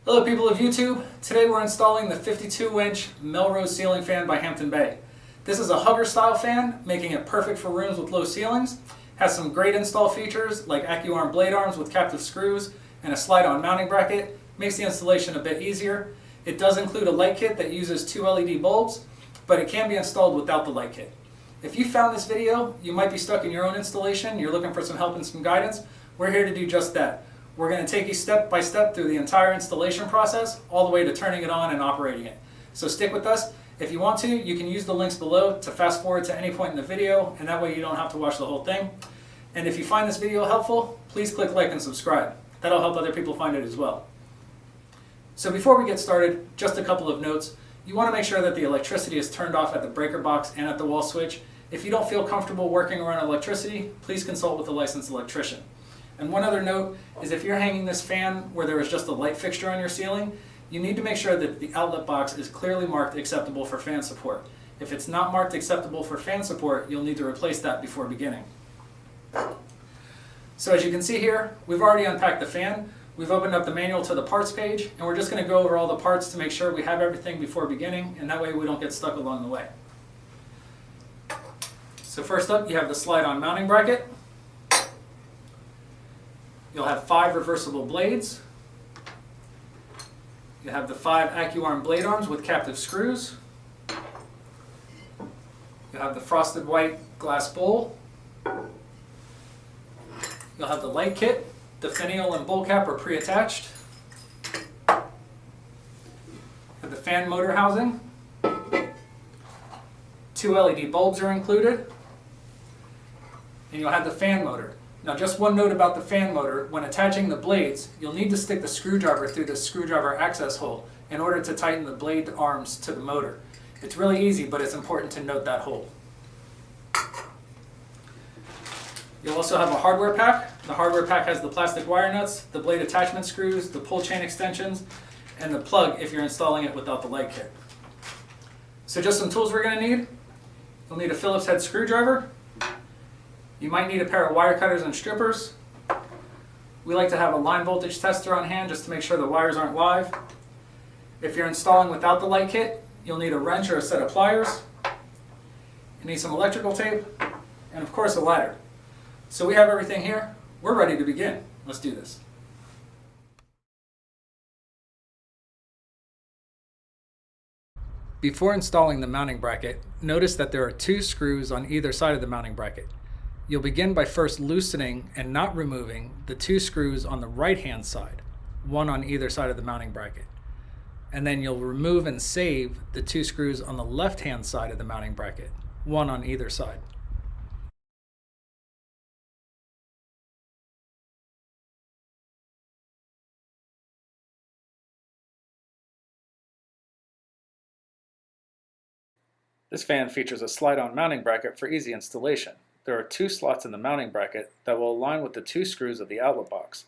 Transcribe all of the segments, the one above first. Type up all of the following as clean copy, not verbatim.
Hello people of YouTube, today we're installing the 52-inch Melrose ceiling fan by Hampton Bay. This is a hugger style fan, making it perfect for rooms with low ceilings. Has some great install features like AccuArm blade arms with captive screws and a slide-on mounting bracket. Makes the installation a bit easier. It does include a light kit that uses 2 LED bulbs, but it can be installed without the light kit. If you found this video, you might be stuck in your own installation, you're looking for some help and some guidance, we're here to do just that. We're going to take you step by step through the entire installation process, all the way to turning it on and operating it. So stick with us. If you want to, you can use the links below to fast forward to any point in the video, and that way you don't have to watch the whole thing. And if you find this video helpful, please click like and subscribe. That'll help other people find it as well. So before we get started, just a couple of notes. You want to make sure that the electricity is turned off at the breaker box and at the wall switch. If you don't feel comfortable working around electricity, please consult with a licensed electrician. And one other note is if you're hanging this fan where there is just a light fixture on your ceiling, you need to make sure that the outlet box is clearly marked acceptable for fan support. If it's not marked acceptable for fan support, you'll need to replace that before beginning. So as you can see here, we've already unpacked the fan. We've opened up the manual to the parts page, and we're just going to go over all the parts to make sure we have everything before beginning, and that way we don't get stuck along the way. So first up, you have the slide-on mounting bracket. You'll have 5 reversible blades. You have the 5 AccuArm blade arms with captive screws. You'll have the frosted white glass bowl. You'll have the light kit. The finial and bowl cap are pre-attached. You have the fan motor housing. 2 LED bulbs are included. And you'll have the fan motor. Now just one note about the fan motor, when attaching the blades, you'll need to stick the screwdriver through the screwdriver access hole in order to tighten the blade arms to the motor. It's really easy, but it's important to note that hole. You'll also have a hardware pack. The hardware pack has the plastic wire nuts, the blade attachment screws, the pull chain extensions, and the plug if you're installing it without the light kit. So just some tools we're going to need. You'll need a Phillips head screwdriver. You might need a pair of wire cutters and strippers. We like to have a line voltage tester on hand just to make sure the wires aren't live. If you're installing without the light kit, you'll need a wrench or a set of pliers. You need some electrical tape, and of course a ladder. So we have everything here. We're ready to begin. Let's do this. Before installing the mounting bracket, notice that there are 2 screws on either side of the mounting bracket. You'll begin by first loosening and not removing the 2 screws on the right-hand side, one on either side of the mounting bracket. And then you'll remove and save the 2 screws on the left-hand side of the mounting bracket, one on either side. This fan features a slide-on mounting bracket for easy installation. There are 2 slots in the mounting bracket that will align with the 2 screws of the outlet box.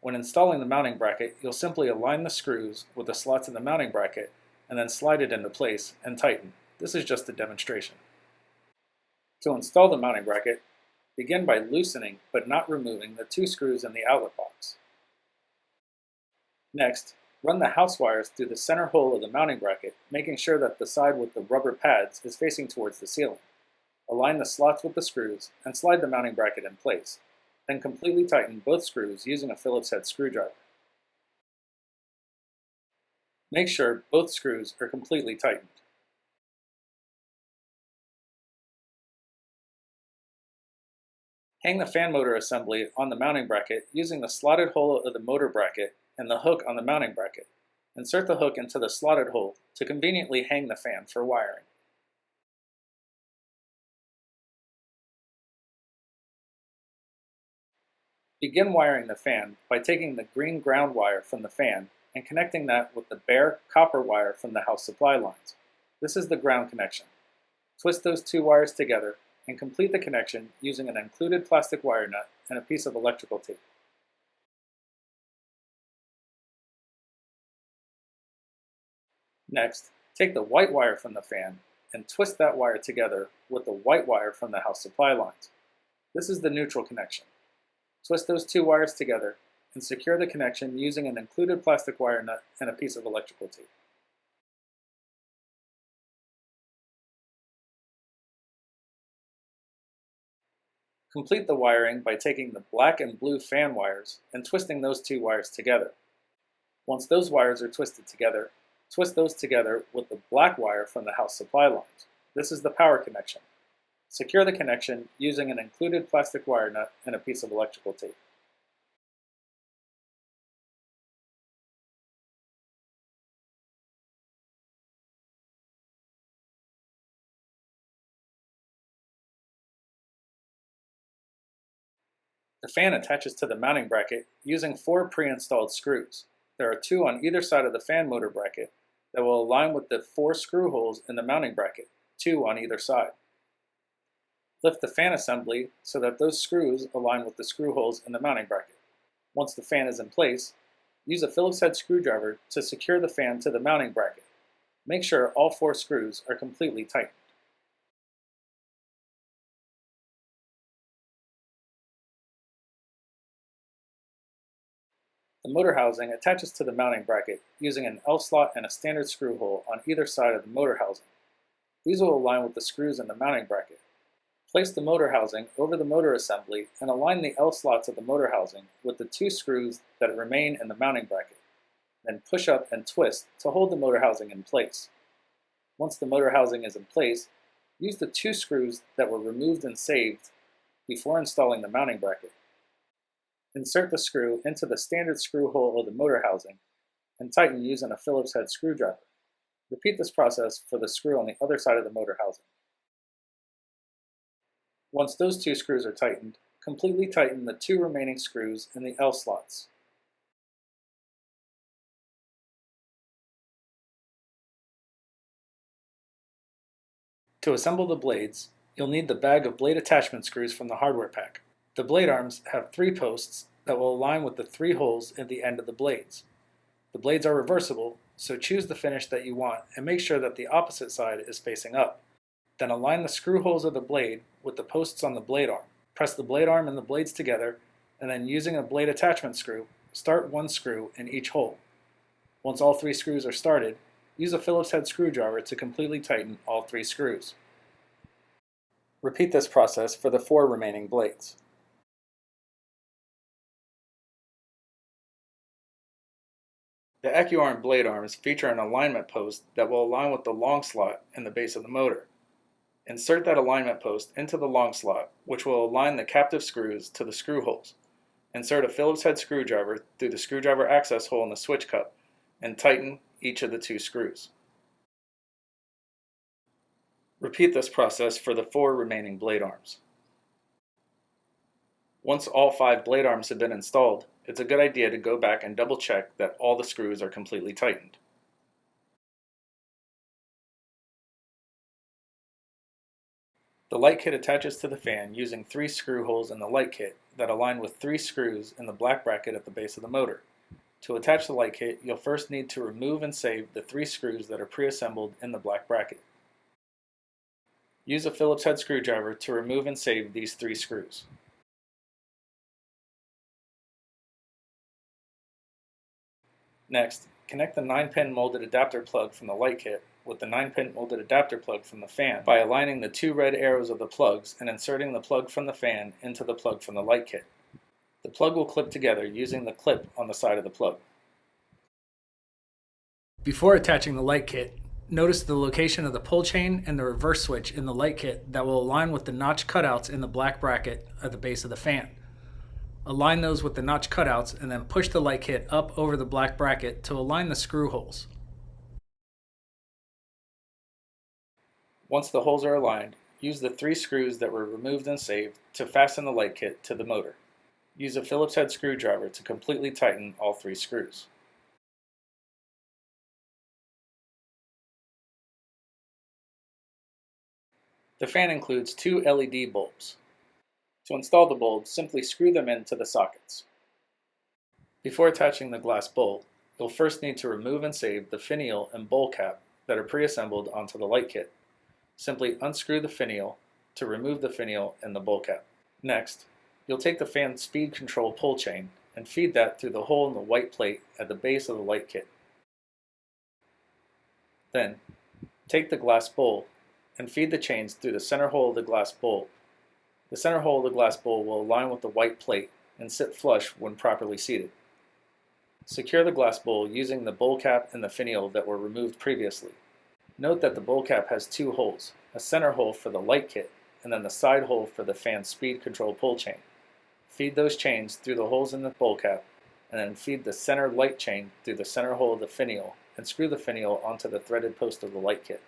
When installing the mounting bracket, you'll simply align the screws with the slots in the mounting bracket and then slide it into place and tighten. This is just a demonstration. To install the mounting bracket, begin by loosening but not removing the 2 screws in the outlet box. Next, run the house wires through the center hole of the mounting bracket, making sure that the side with the rubber pads is facing towards the ceiling. Align the slots with the screws and slide the mounting bracket in place. Then completely tighten both screws using a Phillips head screwdriver. Make sure both screws are completely tightened. Hang the fan motor assembly on the mounting bracket using the slotted hole of the motor bracket and the hook on the mounting bracket. Insert the hook into the slotted hole to conveniently hang the fan for wiring. Begin wiring the fan by taking the green ground wire from the fan and connecting that with the bare copper wire from the house supply lines. This is the ground connection. Twist those 2 wires together and complete the connection using an included plastic wire nut and a piece of electrical tape. Next, take the white wire from the fan and twist that wire together with the white wire from the house supply lines. This is the neutral connection. Twist those 2 wires together and secure the connection using an included plastic wire nut and a piece of electrical tape. Complete the wiring by taking the black and blue fan wires and twisting those two wires together. Once those wires are twisted together, twist those together with the black wire from the house supply lines. This is the power connection. Secure the connection using an included plastic wire nut and a piece of electrical tape. The fan attaches to the mounting bracket using 4 pre-installed screws. There are 2 on either side of the fan motor bracket that will align with the 4 screw holes in the mounting bracket, 2 on either side. Lift the fan assembly so that those screws align with the screw holes in the mounting bracket. Once the fan is in place, use a Phillips head screwdriver to secure the fan to the mounting bracket. Make sure all 4 screws are completely tightened. The motor housing attaches to the mounting bracket using an L-slot and a standard screw hole on either side of the motor housing. These will align with the screws in the mounting bracket. Place the motor housing over the motor assembly and align the L-slots of the motor housing with the 2 screws that remain in the mounting bracket. Then push up and twist to hold the motor housing in place. Once the motor housing is in place, use the 2 screws that were removed and saved before installing the mounting bracket. Insert the screw into the standard screw hole of the motor housing and tighten using a Phillips head screwdriver. Repeat this process for the screw on the other side of the motor housing. Once those 2 screws are tightened, completely tighten the 2 remaining screws in the L-slots. To assemble the blades, you'll need the bag of blade attachment screws from the hardware pack. The blade arms have 3 posts that will align with the 3 holes at the end of the blades. The blades are reversible, so choose the finish that you want and make sure that the opposite side is facing up. Then align the screw holes of the blade with the posts on the blade arm. Press the blade arm and the blades together, and then using a blade attachment screw, start 1 screw in each hole. Once all 3 screws are started, use a Phillips head screwdriver to completely tighten all 3 screws. Repeat this process for the 4 remaining blades. The EcuArm blade arms feature an alignment post that will align with the long slot in the base of the motor. Insert that alignment post into the long slot, which will align the captive screws to the screw holes. Insert a Phillips head screwdriver through the screwdriver access hole in the switch cup and tighten each of the 2 screws. Repeat this process for the 4 remaining blade arms. Once all 5 blade arms have been installed, it's a good idea to go back and double check that all the screws are completely tightened. The light kit attaches to the fan using 3 screw holes in the light kit that align with 3 screws in the black bracket at the base of the motor. To attach the light kit, you'll first need to remove and save the 3 screws that are pre-assembled in the black bracket. Use a Phillips head screwdriver to remove and save these 3 screws. Next, connect the 9-pin molded adapter plug from the light kit with the 9-pin molded adapter plug from the fan by aligning the 2 red arrows of the plugs and inserting the plug from the fan into the plug from the light kit. The plug will clip together using the clip on the side of the plug. Before attaching the light kit, notice the location of the pull chain and the reverse switch in the light kit that will align with the notch cutouts in the black bracket at the base of the fan. Align those with the notch cutouts and then push the light kit up over the black bracket to align the screw holes. Once the holes are aligned, use the 3 screws that were removed and saved to fasten the light kit to the motor. Use a Phillips head screwdriver to completely tighten all 3 screws. The fan includes 2 LED bulbs. To install the bulbs, simply screw them into the sockets. Before attaching the glass bowl, you'll first need to remove and save the finial and bowl cap that are pre-assembled onto the light kit. Simply unscrew the finial to remove the finial and the bowl cap. Next, you'll take the fan speed control pull chain and feed that through the hole in the white plate at the base of the light kit. Then, take the glass bowl and feed the chains through the center hole of the glass bowl. The center hole of the glass bowl will align with the white plate and sit flush when properly seated. Secure the glass bowl using the bowl cap and the finial that were removed previously. Note that the bowl cap has two holes, a center hole for the light kit and then the side hole for the fan speed control pull chain. Feed those chains through the holes in the bowl cap and then feed the center light chain through the center hole of the finial and screw the finial onto the threaded post of the light kit.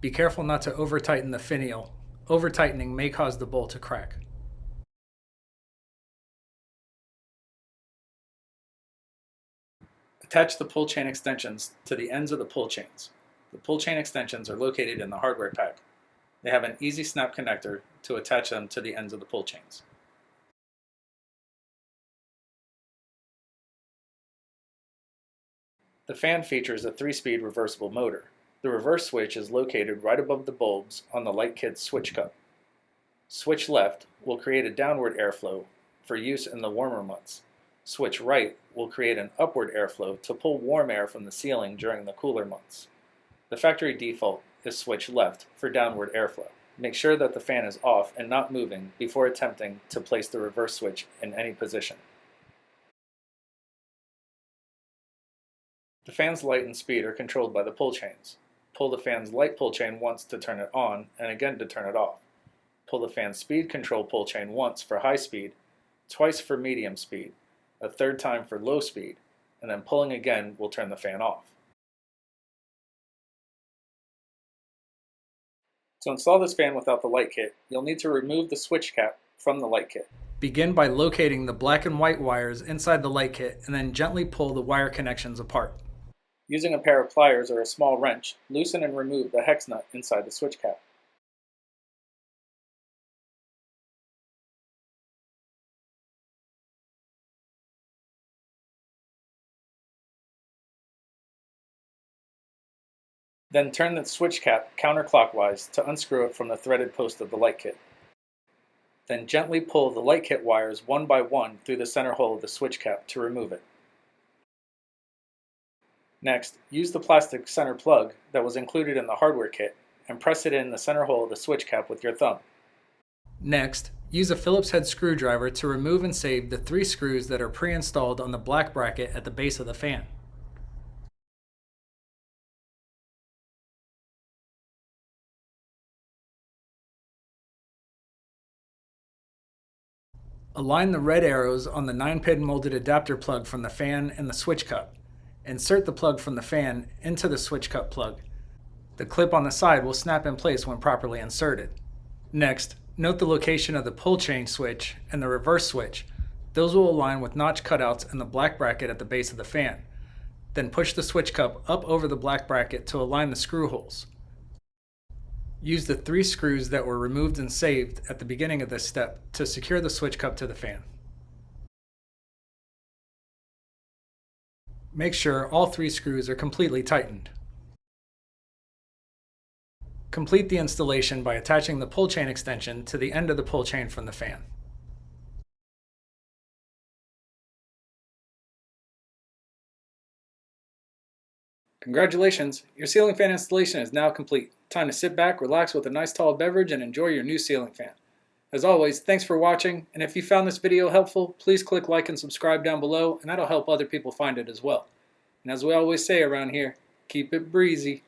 Be careful not to over-tighten the finial. Over-tightening may cause the bowl to crack. Attach the pull chain extensions to the ends of the pull chains. The pull chain extensions are located in the hardware pack. They have an easy snap connector to attach them to the ends of the pull chains. The fan features a 3-speed reversible motor. The reverse switch is located right above the bulbs on the light kit's switch cup. Switch left will create a downward airflow for use in the warmer months. Switch right will create an upward airflow to pull warm air from the ceiling during the cooler months. The factory default is switch left for downward airflow. Make sure that the fan is off and not moving before attempting to place the reverse switch in any position. The fan's light and speed are controlled by the pull chains. Pull the fan's light pull chain once to turn it on and again to turn it off. Pull the fan's speed control pull chain once for high speed, twice for medium speed, a third time for low speed, and then pulling again will turn the fan off. To install this fan without the light kit, you'll need to remove the switch cap from the light kit. Begin by locating the black and white wires inside the light kit and then gently pull the wire connections apart. Using a pair of pliers or a small wrench, loosen and remove the hex nut inside the switch cap. Then turn the switch cap counterclockwise to unscrew it from the threaded post of the light kit. Then gently pull the light kit wires one by one through the center hole of the switch cap to remove it. Next, use the plastic center plug that was included in the hardware kit and press it in the center hole of the switch cap with your thumb. Next, use a Phillips head screwdriver to remove and save the 3 screws that are pre-installed on the black bracket at the base of the fan. Align the red arrows on the 9-pin molded adapter plug from the fan and the switch cup. Insert the plug from the fan into the switch cup plug. The clip on the side will snap in place when properly inserted. Next, note the location of the pull chain switch and the reverse switch. Those will align with notch cutouts in the black bracket at the base of the fan. Then push the switch cup up over the black bracket to align the screw holes. Use the 3 screws that were removed and saved at the beginning of this step to secure the switch cup to the fan. Make sure all 3 screws are completely tightened. Complete the installation by attaching the pull chain extension to the end of the pull chain from the fan. Congratulations! Your ceiling fan installation is now complete. Time to sit back, relax with a nice tall beverage, and enjoy your new ceiling fan. As always, thanks for watching, and if you found this video helpful, please click like and subscribe down below, and that'll help other people find it as well. And as we always say around here, keep it breezy.